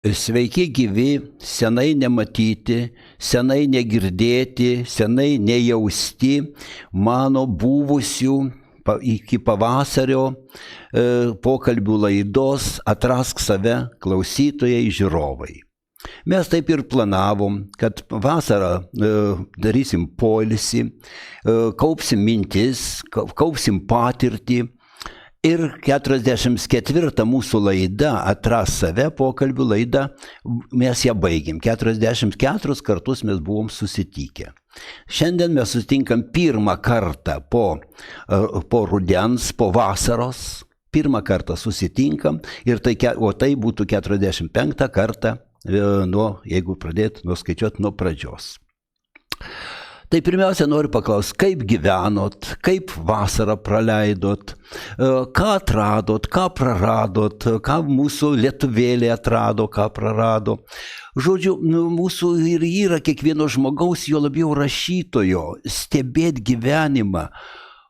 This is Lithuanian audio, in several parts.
Sveiki gyvi, senai nematyti, senai negirdėti, senai nejausti mano buvusių iki pavasario pokalbių laidos Atrask save klausytojai, žiūrovai. Mes taip ir planavom, kad vasarą darysim poilsį, kaupsim mintis, kaupsim patirtį. Ir 44 mūsų laida, Atrask save pokalbių laida, mes ją baigėm. 44 kartus mes buvom susitikę. Šiandien mes susitinkam pirmą kartą po rudens, po vasaros. Pirmą kartą susitinkam, o tai būtų 45 kartą, jeigu pradėt nuskaičiuoti nuo pradžios. Tai pirmiausia, noriu paklausti, kaip gyvenot, kaip vasarą praleidot, ką atradot, ką praradot, ką mūsų lietuvėlė atrado, ką prarado. Žodžiu, mūsų ir yra kiekvieno žmogaus, jo labiau rašytojo, stebėti gyvenimą,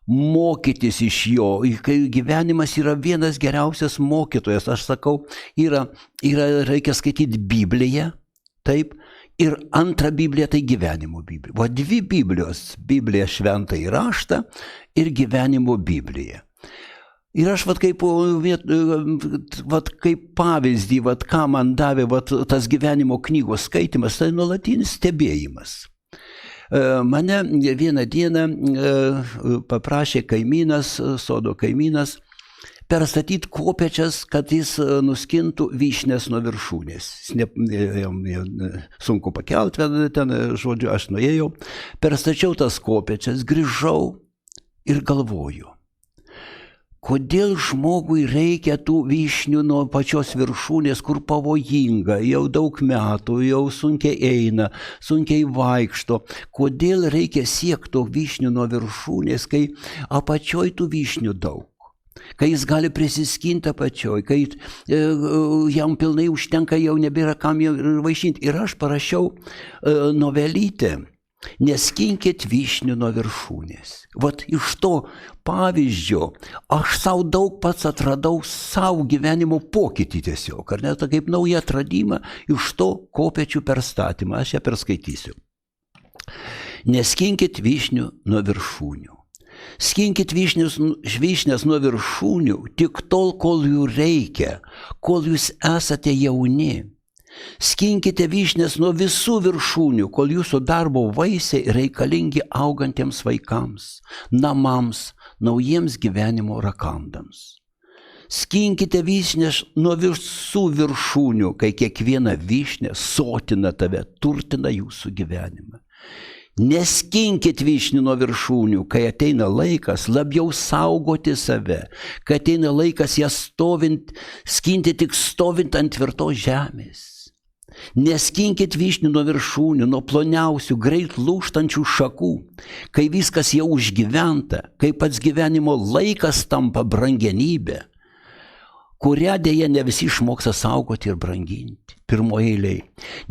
mokytis iš jo. Kai gyvenimas yra vienas geriausias mokytojas, aš sakau, reikia skaityti Bibliją, taip. Ir antra Biblija tai gyvenimo Biblija. O dvi Biblijos, Biblija šventąjį raštą ir gyvenimo Biblija. Ir aš kaip pavyzdį, ką man davė tas gyvenimo knygos skaitimas, tai nuolatinis stebėjimas. Mane vieną dieną paprašė kaimynas, sodo kaimynas, perstatyti kopėčias, kad jis nuskintų vyšnės nuo viršūnės. Sunku pakelt ten, žodžiu, aš nuėjau, perstačiau tas kopėčias, grįžau ir galvoju, kodėl žmogui reikia tų vyšnių nuo pačios viršūnės, kur pavojinga, jau daug metų, jau sunkiai eina, sunkiai vaikšto. Kodėl reikia siekti to vyšnių nuo viršūnės, kai apačioj tų vyšnių daug? Kai jis gali prisiskinti apačioj, kai jam pilnai užtenka, jau nebėra kam jau vaišinti. Ir aš parašiau novelytę, neskinkit vyšnių nuo viršūnės. Vat iš to pavyzdžio aš savo daug pats atradau savo gyvenimo pokytį tiesiog, ar ne, kaip naują atradimą iš to kopėčių perstatymą. Aš ją perskaitysiu. Neskinkit vyšnių nuo viršūnių. Skinkit vyšnės nuo viršūnių tik tol, kol jų reikia, kol jūs esate jauni. Skinkite vyšnės nuo visų viršūnių, kol jūsų darbo vaisiai reikalingi augantiems vaikams, namams, naujiems gyvenimo rakandams. Skinkite vyšnės nuo visų viršūnių, kai kiekviena vyšnė sotina tave, turtina jūsų gyvenimą. Neskinkit vyšnių nuo viršūnių, kai ateina laikas labiau saugoti save, kai ateina laikas jas skinti tik stovint ant tvirtos žemės. Neskinkit vyšnių nuo viršūnių, nuo ploniausių, greit lūžtančių šakų, kai viskas jau užgyventa, kai pats gyvenimo laikas tampa brangenybė, kurią dėja ne visi išmoksta saugoti ir branginti. Pirmoje eilėje.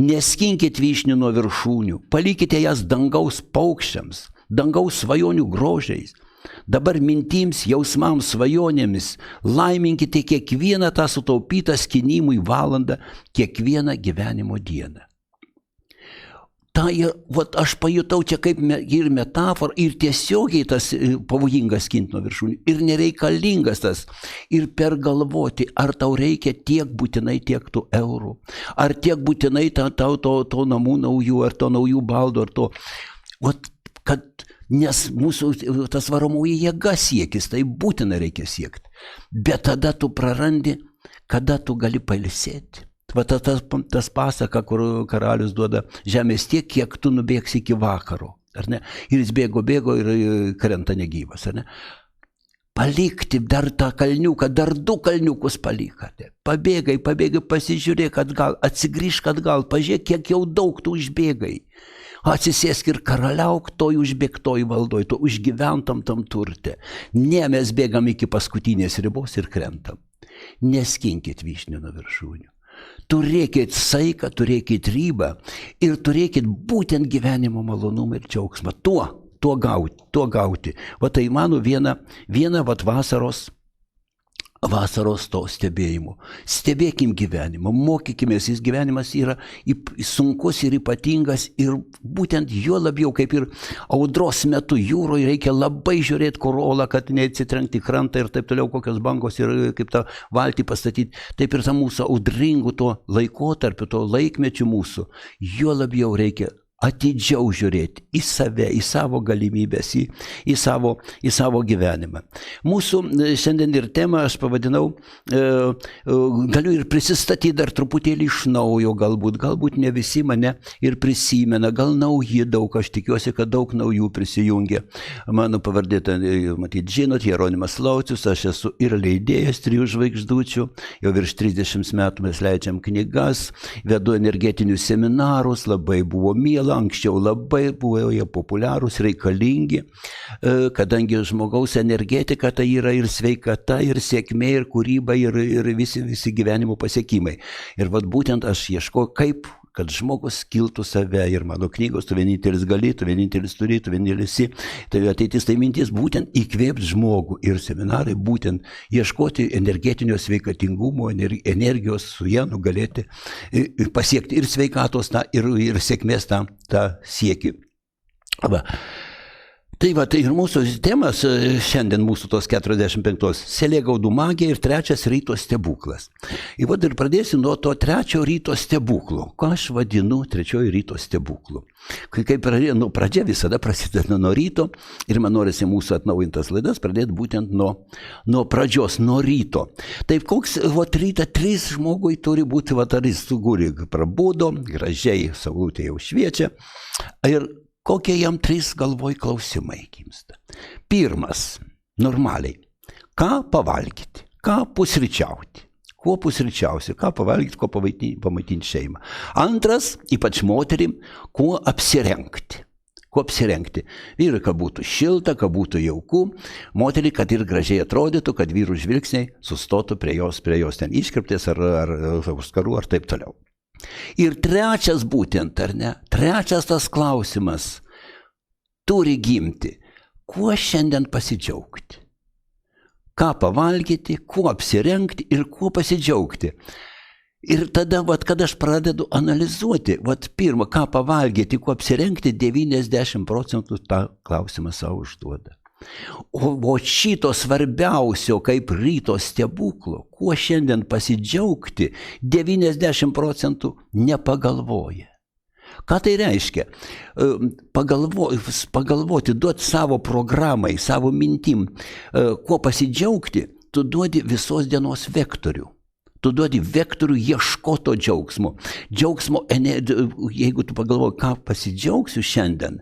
Neskinkit vyšnių nuo viršūnių, palikite jas dangaus paukščiams, dangaus svajonių grožiais. Dabar mintims, jausmams, svajonėmis laiminkite kiekvieną tą sutaupytą skinimui valandą, kiekvieną gyvenimo dieną. Aš pajutau čia kaip ir metaforą, ir tiesiogiai tas pavojingas skinti nuo viršūnių, ir nereikalingas tas, ir pergalvoti, ar tau reikia tiek būtinai tiek tų eurų, ar tiek būtinai tau to namų naujų, ar to naujų baldų, ar to. Nes mūsų tas varomoji jėga siekis, tai būtina reikia siekti. Bet tada tu prarandi, kada tu gali pailsėti. Tas pasaka, kur karalius duoda žemės tiek, kiek tu nubėgsi iki vakaro, ar ne? Ir jis bėgo ir krenta negyvas, ar ne? Palikti dar tą kalniuką, dar 2 kalniukus palikate. Pabėgai, pasižiūrėk atgal, atsigrįžk atgal, pažiūrėk, kiek jau daug tu užbėgai. Atsisėsk ir karaliauk toj užbėgtoj valdoj, to užgyventam tam turte. Ne, mes bėgam iki paskutinės ribos ir krentam. Neskinkit vyšnių nuo viršūnių. Turėkit saiką, turėkit ribą ir turėkit būtent gyvenimo malonumą ir džiaugsmą. Tuo gauti. Tai mano viena vasaros vasaros to stebėjimo. Stebėkim gyvenimą, mokykimės, jis gyvenimas yra sunkus ir ypatingas ir būtent juo labiau kaip ir audros metu jūroje reikia labai žiūrėti korolą, kad neatsitrenkti krantą ir taip toliau, kokios bangos ir kaip tą valtį pastatyti. Taip ir tą mūsų audringų to laikotarpiu, to laikmečių mūsų, juo labiau reikia atidžiau žiūrėti į save, į savo galimybės, į savo gyvenimą. Mūsų šiandien ir temą aš pavadinau, galiu ir prisistatyti dar truputėlį iš naujo, galbūt ne visi mane ir prisimena, gal nauji daug, aš tikiuosi, kad daug naujų prisijungia. Mano pavardė, matyt, žinot, Jeronimas Laucius, aš esu ir leidėjas 3 žvaigždučių, jau virš 30 metų mes leidžiam knygas, vedu energetinius seminarus, labai buvo miela. Anksčiau labai buvo jie populiarūs, reikalingi, kadangi žmogaus energetika tai yra ir sveikata, ir sėkmė, ir kūryba, ir visi gyvenimo pasiekimai. Ir vat būtent aš ieškoju, kaip, kad žmogus kiltų save. Ir mano knygos, tu vienintelis gali, tu vienintelis turi, tu vienintelis esi. Tai ateitis, tai mintis būtent įkvėpti žmogų. Ir seminarai būtent ieškoti energetinio sveikatingumo, energijos su ją nugalėti, pasiekti ir sveikatos tą, ir sėkmės tą siekį. Tai ir mūsų temas šiandien mūsų tos 45 Selėgaudų magija ir 3 ryto stebuklas. Ir pradėsiu nuo to 3 ryto stebuklo. Ką aš vadinu 3 ryto stebuklu? Kaip pradžia visada prasideda nuo ryto ir man norisi mūsų atnaujintas laidas pradėti būtent nuo pradžios, nuo ryto. Taip, koks rytą 3 žmogui turi būti vataris, suguri, prabudo, gražiai saulutė jau šviečia ir kokie jam 3 galvoj klausimai gimsta. Pirmas, normaliai, ką pavalgyti, ką pusryčiauti, kuo pusryčiausi, ką pavalgyti, kuo pamaitinti šeimą. Antras, ypač moterim, kuo apsirengti. Vyrai, kad būtų šilta, kad būtų jauku, moteriai, kad ir gražiai atrodytų, kad vyrų žvilgsniai sustotų prie jos ten iškirptės ar skarų ar taip toliau. Ir 3 būtent, ar ne, 3 tas klausimas turi gimti, kuo šiandien pasidžiaugti, ką pavalgyti, kuo apsirengti ir kuo pasidžiaugti. Ir tada, kada aš pradedu analizuoti, pirmą, ką pavalgyti, kuo apsirengti, 90% tą klausimą savo užduoda. O šito svarbiausio kaip ryto stebuklo, kuo šiandien pasidžiaugti, 90% nepagalvoja. Ką tai reiškia? Pagalvoti, duoti savo programai, savo mintim, kuo pasidžiaugti, tu duodi visos dienos vektorių. Tu duodi vektorių ieškoto džiaugsmo. Jeigu tu pagalvoji, ką pasidžiaugsiu šiandien,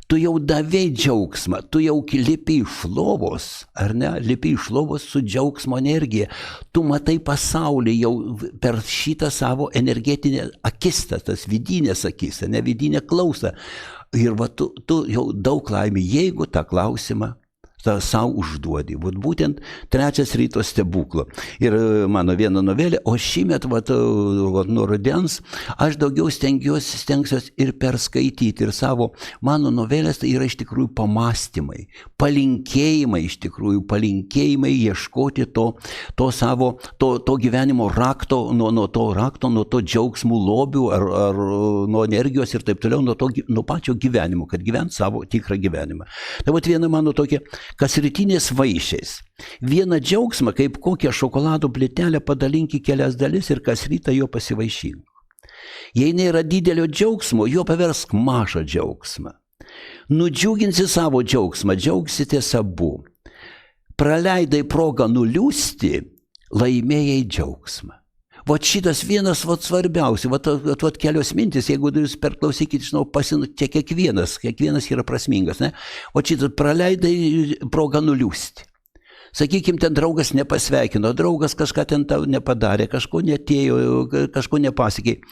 tu jau davei džiaugsmą, tu jau lipi iš lovos, ar ne, lipi iš lovos su džiaugsmo energija. Tu matai pasaulį jau per šitą savo energetinę akistatą, tas vidinės akis, ne vidinę klausą. Ir tu jau daug laimė, jeigu tą klausimą savo užduodi. Būtent 3 ryto stebuklo. Ir mano viena novelė, o šįmet nuo rudens aš daugiau stengsiuosi ir perskaityti. Ir mano novelės tai yra iš tikrųjų pamastymai, palinkėjimai, ieškoti to gyvenimo rakto, nuo to džiaugsmų lobių ar nuo energijos ir taip toliau, nuo pačio gyvenimo, kad gyvent savo tikrą gyvenimą. Tai viena mano tokia kasrytinės vaišiais. Vieną džiaugsmą, kaip kokią šokolado plytelę, padalink į kelias dalis ir kas rytą jo pasivaišink. Jei nėra didelio džiaugsmo, jo paversk mažą džiaugsmą. Nudžiuginsi savo džiaugsmą, džiaugsitės abu. Praleidai progą nuliūsti, laimėjai džiaugsmą. Šitas vienas svarbiausių, kelios mintis, jeigu jūs perklausykite, žinau, čia kiekvienas yra prasmingas, ne? Šitas praleidai progą nuliūsti. Sakykim, ten draugas nepasveikino, draugas kažką ten tau nepadarė, kažko netėjo, kažko nepasiekė.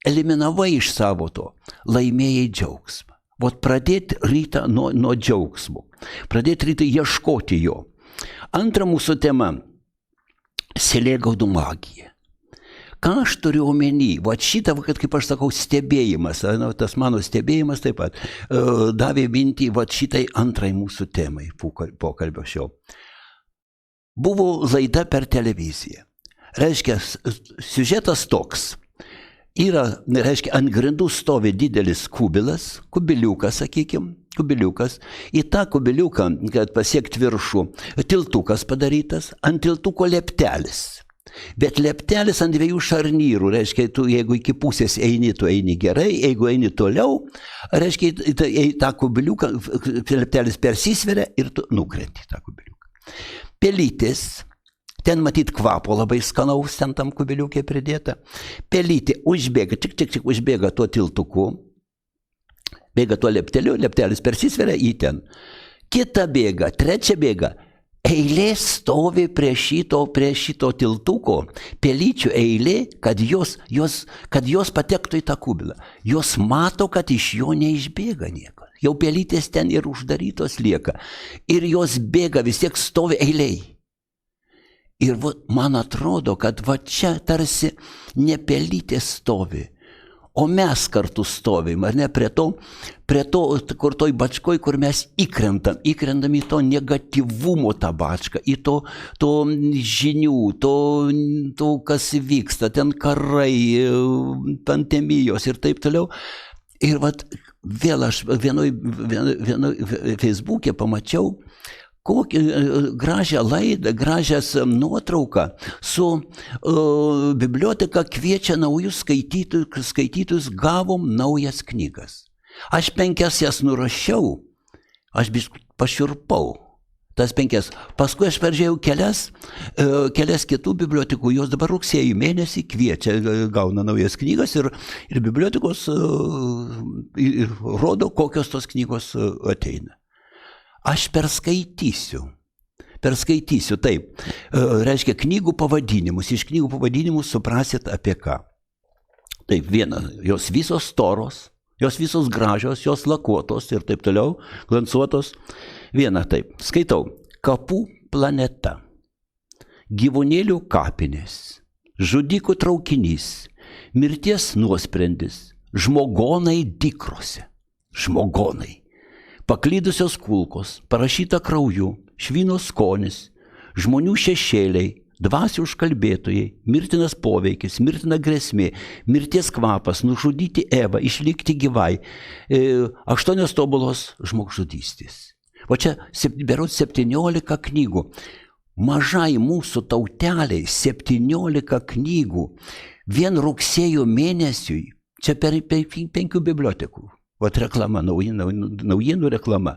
Eliminavai iš savo to, laimėjai džiaugsmą. Pradėti rytą nuo džiaugsmo, pradėti rytą ieškoti jo. Antra mūsų tema – Selėgaudų magija. Ką aš turiu omeny? Šitą, kaip aš sakau, stebėjimas, tas mano stebėjimas taip pat davė mintį šitai antrai mūsų temai pokalbio šio. buvo laida per televiziją. Reiškia, siužetas toks. Yra, reiškia, ant grindų stovi didelis kubiliukas, sakykime, kubiliukas. Į tą kubiliuką, kad pasiekti viršų, tiltukas padarytas, ant tiltuko leptelis. Bet leptelis ant 2 šarnyrų, reiškia, tu jeigu iki pusės eini, tu eini gerai, jeigu eini toliau, reiškia, tą kubiliuką, leptelis persisveria ir tu nukrenti tą kubiliuką. Pelytės. Ten matyt kvapo labai skanaus, ten tam kubiliukė pridėta. Pelytė užbėga, tik užbėga tuo tiltuku, bėga tuo lepteliu, leptelis persisveria į ten. Kita bėga, trečia bėga. Eilė stovi prie šito tiltuko, pelyčių eilė, kad jos patektų į tą kubilą. Jos mato, kad iš jo neišbėga nieko. Jau pelytės ten ir uždarytos lieka. Ir jos bėga, vis tiek stovi eiliai. Ir man atrodo, kad va čia tarsi ne pelytė stovi, o mes kartu stovim, ar ne, prie to, kur toj bačkoj, kur mes įkrentam į to negatyvumo tą bačką, į to žinių, to kas vyksta, ten karai, pandemijos ir taip toliau. Ir vėl aš vienoj Facebook'e pamačiau, kokią gražią laidą, gražias nuotrauką su biblioteka kviečia naujus skaitytojus, gavom naujas knygas. Aš 5 jas nurašiau, aš pašiurpau, tas 5. Paskui aš peržiūrėjau kelias kitų bibliotekų, jos dabar rugsėjo mėnesį kviečia, gauna naujas knygas ir bibliotekos rodo, kokios tos knygos ateina. Aš perskaitysiu, taip. Reiškia, knygų pavadinimus. Iš knygų pavadinimų suprasit apie ką. Taip, viena, jos visos storos, jos visos gražios, jos lakuotos ir taip toliau, glansuotos. Viena, taip, skaitau. Kapų planeta. Gyvūnėlių kapinės. Žudikų traukinys. Mirties nuosprendis. Žmogonai dykrose. Žmogonai. Paklydusios kulkos, parašyta krauju, švyno skonis, žmonių šešėliai, dvasių užkalbėtojai, mirtinas poveikis, mirtina grėsmė, mirties kvapas, nužudyti Evą, išlikti gyvai, 8 tobulos žmogžudystės. O čia berods 17 knygų. Mažai mūsų tauteliai 17 knygų. Vien rugsėjo mėnesiui, čia per 5 bibliotekų. Vat reklama, naujienų reklama.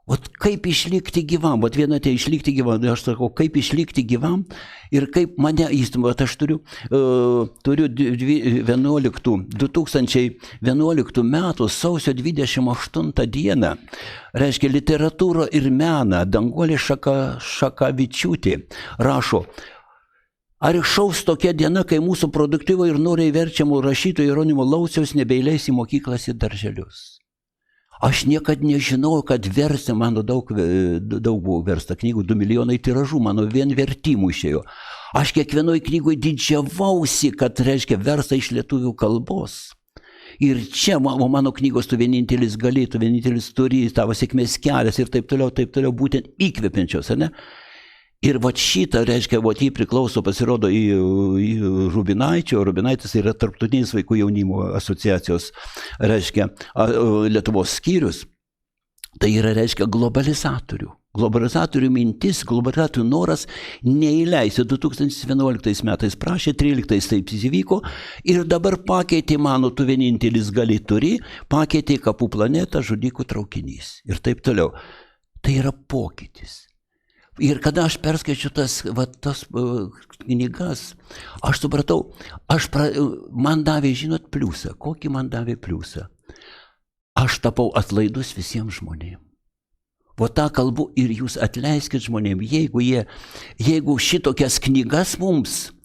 Vat kaip išlikti gyvam, vat viena tai išlikti gyvam, aš sakau, kaip išlikti gyvam ir kaip mane įstumė, vat aš turiu 2011 metų sausio 28 dieną, reiškia literatūrą ir meną, Danguolė Šakavičiūtė rašo, ar iššaus tokia diena, kai mūsų produktyvo ir noriai verčiamų rašytojų Jeronimo Lauciaus nebeįleis į mokyklas ir darželius. Aš niekad nežinau, kad versti, mano daug buvo versta knygų, 2 milijonai tiražų, mano vien vertimų išėjo. Aš kiekvienoj knygoje didžiavausi, kad reiškia versta iš lietuvių kalbos. Ir čia mano knygos tu vienintelis gali, tu vienintelis turi, tavo sėkmės kelias ir taip toliau, būtent įkvepiančios, ne? Ir vat šitą, reiškia, vat jį priklauso, pasirodo į Rubinaičio, Rubinaitis yra Tarptautinis vaikų jaunimo asociacijos, reiškia, Lietuvos skyrius. Tai yra, reiškia, globalizatorių. Globalizatorių mintis, globalizatorių noras neįleisti. 2011 metais prašė, 13 taip įvyko ir dabar pakeitė mano tu vienintelis gali turi, pakeitė Kapų planetą, žudikų traukinys ir taip toliau. Tai yra pokytis. Ir kada aš perskaičiu tas knygas, aš supratau, man davė, žinot, pliusą. Kokį man davė pliusą? Aš tapau atlaidus visiems žmonėms. O tą kalbu ir jūs atleiskit žmonėms, jeigu šitokias knygas mums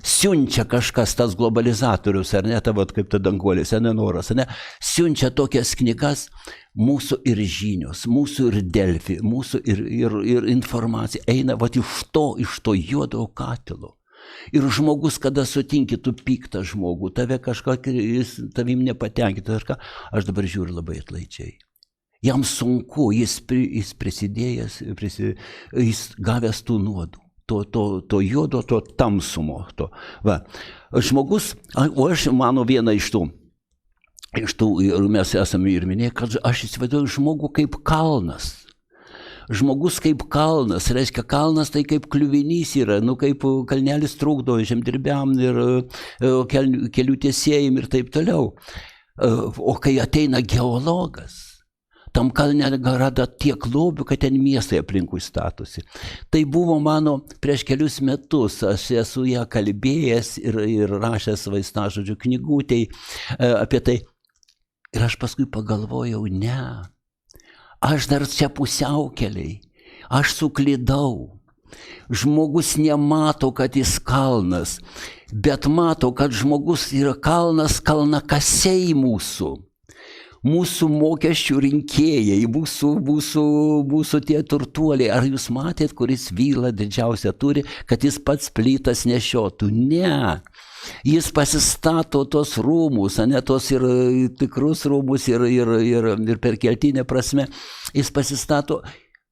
siunčia kažkas, tas globalizatorius, ar ne, kaip ta Danguolės, nenoras, ne, siunčia tokias knygas, mūsų ir žinios, mūsų ir Delfi, mūsų ir informacija eina iš to juodo katilo. Ir žmogus, kada sutinki, tu piktą žmogų, tavim nepatenkinti, aš dabar žiūriu labai atlaidžiai. Jam sunku, jis prisidėjęs, jis gavęs tų nuodų. To juodo, to tamsumo. Va. Žmogus, o aš mano vieną iš tų, ir mes esame ir minėję, kad aš įsivaizduoju žmogų kaip kalnas. Žmogus kaip kalnas, reiškia kalnas tai kaip kliuvinys yra, kaip kalnelis trukdo žemdirbiam ir kelių tiesėjim ir taip toliau. O kai ateina geologas, tam kalne rada tiek lobių, kad ten miestai aplinkui statosi. Tai buvo mano prieš kelius metus, aš esu ją kalbėjęs ir rašęs vaistažodžių knygutėj apie tai. Ir aš paskui pagalvojau, ne, aš dar čia pusiaukeliai, aš suklydau. Žmogus nemato, kad jis kalnas, bet mato, kad žmogus yra kalnas kalnakasiai mūsų. Mūsų mokesčių rinkėjai, mūsų tie turtuoliai. Ar jūs matėt, kuris vylą didžiausią turi, kad jis pats plytas nešiotų? Ne. Jis pasistato tos rūmus, ne tos ir tikrus rūmus ir per keltinę prasme. Jis pasistato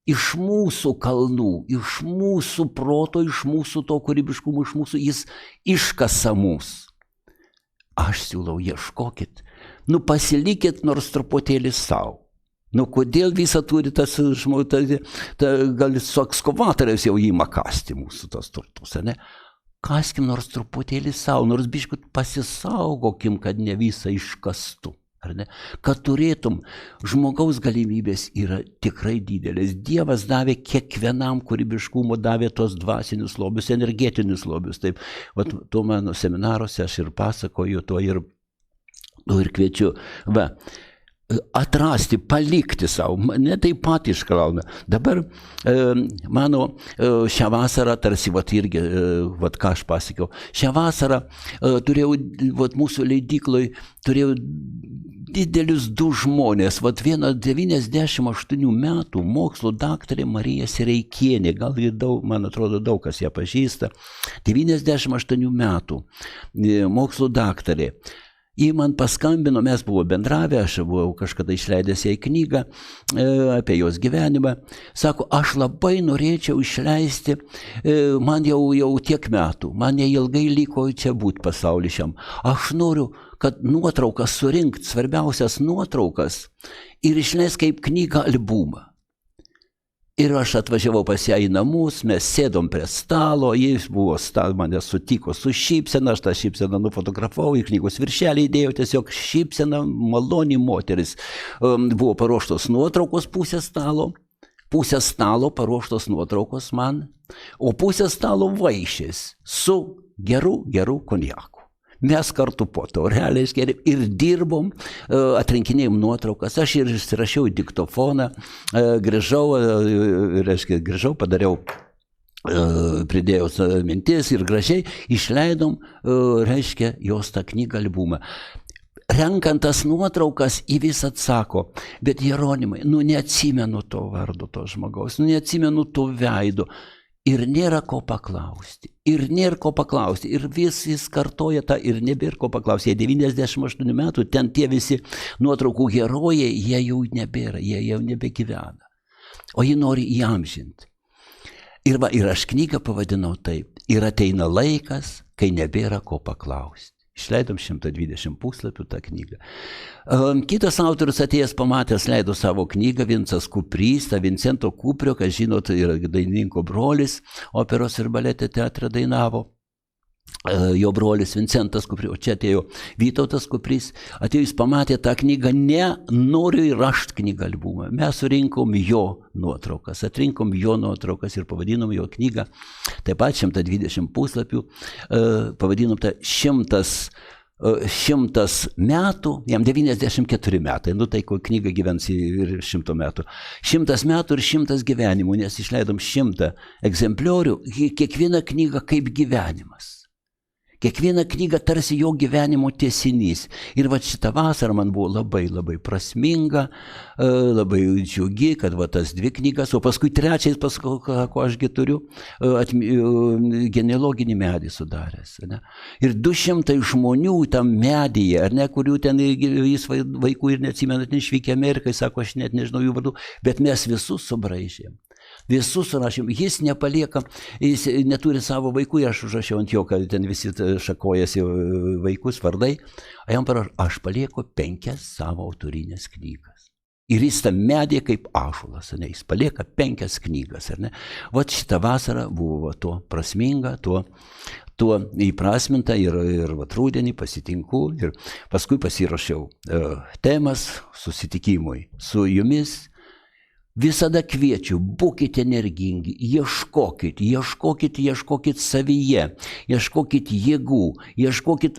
iš mūsų kalnų, iš mūsų proto, iš mūsų to kūrybiškumo, iš mūsų, jis iškasa mus. Aš siūlau, ieškokit. Pasilikit nors truputėlį savo. Kodėl visą turi tas žmogus, gal su ekskavatoriais jau įma kasti mūsų tos turtus, ne? Kaskim nors truputėlį savo, nors biškut pasisaugokim, kad ne visą iškastų, ar ne? Kad turėtum, žmogaus galimybės yra tikrai didelės. Dievas davė kiekvienam kūrybiškumo, davė tos dvasinius lobius, energetinius lobius. Taip, tuo mano seminaruose aš ir pasakoju to ir kviečiu, atrasti, palikti savo, ne taip pat iškrauna. Dabar mano šią vasarą, tarsi irgi, ką aš pasakiau, šią vasarą turėjau, mūsų leidykloj, turėjau didelius du žmonės, vieną 98 metų mokslo daktarė Marija Sereikienė, gal ir daug, man atrodo, daug kas ją pažįsta, 98 metų mokslo daktarė. Ji man paskambino, mes buvo bendravę, aš buvau kažkada išleidęs jai knygą apie jos gyvenimą. Sako, aš labai norėčiau išleisti, man jau tiek metų, man neilgai liko čia būti pasaulį šiam. Aš noriu, kad nuotraukas surinkt, svarbiausias nuotraukas ir išleist kaip knygą albumą. Ir aš atvažiavau pas ją į namus, mes sėdom prie stalo, jis mane sutiko su šypsena, aš tą šypseną nufotografavau, į knygos viršelį įdėjau, tiesiog šypsena, maloni moteris. Buvo paruoštos nuotraukos pusė stalo paruoštos nuotraukos man, o pusė stalo vaišės su geru konjaku. Mes kartu po to realiai ir dirbom, atrinkinėjom nuotraukas, aš ir įsirašiau į diktofoną, grįžau, padariau, pridėjau mintis ir gražiai išleidom, jos tą knygą albumą. Renkant tas nuotraukas, į vis atsako, bet Jeronimai, neatsimenu to vardo, to žmogaus, neatsimenu to veido. Ir nėra ko paklausti, ir vis jis kartoja tą, ir nebėra ko paklausti. Jie 98 metų, ten tie visi nuotraukų herojai, jie jau nebėra, jie jau nebegyvena. O jį nori įamžinti. Ir aš knygą pavadinau taip, ir ateina laikas, kai nebėra ko paklausti. Išleidom 120 puslapių tą knygą. Kitas autorius atėjęs pamatęs leido savo knygą, Vincas Kuprys, tą Vincento Kuprio, kas žinot, yra dainininko brolis, operos ir balete teatre dainavo. Jo brolis Vincentas Kuprys, o čia atėjo Vytautas Kuprys, atėjo, jis pamatė tą knygą, noriu įrašti knygą albumą. Mes surinkom jo nuotraukas, atrinkom jo nuotraukas ir pavadinom jo knygą, taip pat 120 puslapių, pavadinom tą 100 metų, jam 94 metai, tai ko knyga gyvens ir 100 metų. 100 metų ir 100 gyvenimų, nes išleidom 100 egzempliorių, kiekviena knyga kaip gyvenimas. Kiekviena knyga tarsi jo gyvenimo tęsinys. Ir va šitą vasarą man buvo labai prasminga, labai džiugi, kad va tas 2 knygas, o paskui trečiais, ko ašgi turiu, genealoginį medį sudaręs. Ne? Ir 200 žmonių tam medyje, ar ne, kurių ten jis vaikų ir neatsimenat, išvykę Amerikai, sako, aš net nežinau jų vardų, bet mes visus subraižėm. Visus surašėm, jis nepalieka, jis neturi savo vaikų, aš užrašiau ant jo, kad ten visi šakojasi vaikus vardai, o jam parašau, aš palieku 5 savo autorinės knygas. Ir jis tam medė kaip ąžuolas, ne, jis palieka 5 knygas, ar ne? Vat šitą vasarą buvo tuo prasminga, tuo įprasminta ir vat rudenį pasitinku ir paskui pasirašiau temas susitikimui su jumis. Visada kviečiu, būkite energingi, ieškokit savyje, ieškokit jėgų, ieškokit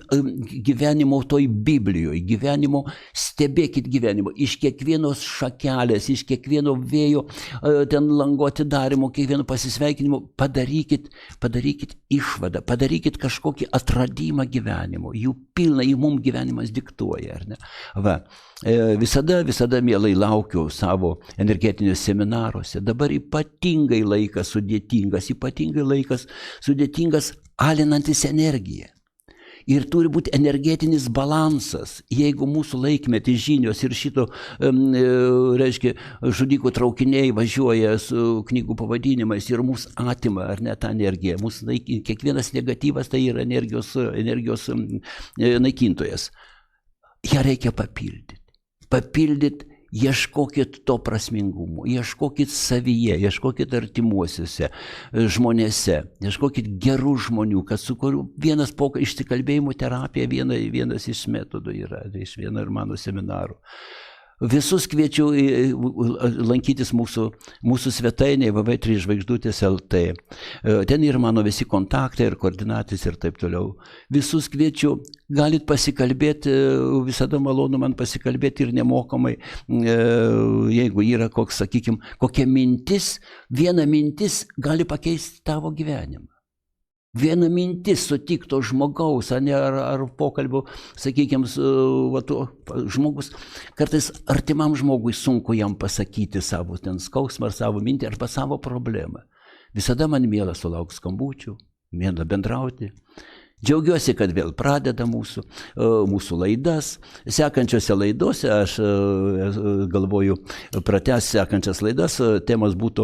gyvenimo toj Biblijoje, gyvenimo, stebėkit gyvenimo, iš kiekvienos šakelės, iš kiekvieno vėjo, ten lango atidarimo, kiekvieno pasisveikinimo, padarykit išvadą, padarykit kažkokį atradimą gyvenimo, jų pilna, jų mums gyvenimas diktuoja, ar ne? Va. Visada mielai laukiu savo energetiniuose seminaruose. Dabar ypatingai laikas sudėtingas alinantis energiją. Ir turi būti energetinis balansas. Jeigu mūsų laikmetį žinios ir šito, reiškia, žudikų traukiniai važiuoja su knygų pavadinimais ir mūsų atima, ar ne, tą energiją. Kiekvienas negatyvas tai yra energijos naikintojas. Ją reikia papildyti. Ieškokit to prasmingumo, ieškokit savyje, ieškokit artimuosiuose žmonėse, ieškokit gerų žmonių, kad su kuriuo vienas išsikalbėjimo terapija vienas iš metodų yra, iš vieno ir mano seminarų. Visus kviečiu lankytis mūsų svetainėje www.3žvaigždutės.lt. Ten yra mano visi kontaktai ir koordinatės ir taip toliau. Visus kviečiu, galit pasikalbėti, visada malonu man pasikalbėti ir nemokamai, jeigu yra koks, sakykime, kokia mintis, viena mintis gali pakeisti tavo gyvenimą. Viena mintis sutikto žmogaus, ar pokalbio, sakykime, žmogus, kartais artimam žmogui sunku jam pasakyti savo ten skausmą ar savo mintį arba savo problemą. Visada man miela sulaukti skambučių, miela bendrauti. Džiaugiuosi, kad vėl pradeda mūsų laidas. Sekančiose laidose, aš galvoju, pratęs sekančias laidas, temas būtų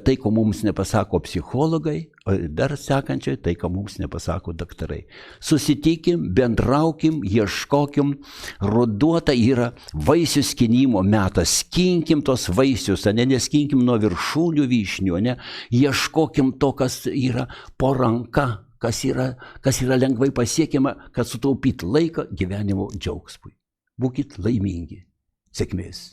tai, ko mums nepasako psichologai, o dar sekančiai tai, ko mums nepasako daktarai. Susitikim, bendraukim, ieškokim. Ruduo tai yra vaisių skynimo metas. Skinkim tos vaisius, neskinkim nuo viršūnių vyšnių, ieškokim to, kas yra po ranka. Kas yra lengvai pasiekiama, kad sutaupyt laiką gyvenimo džiaugsmui. Būkit laimingi. Sėkmės.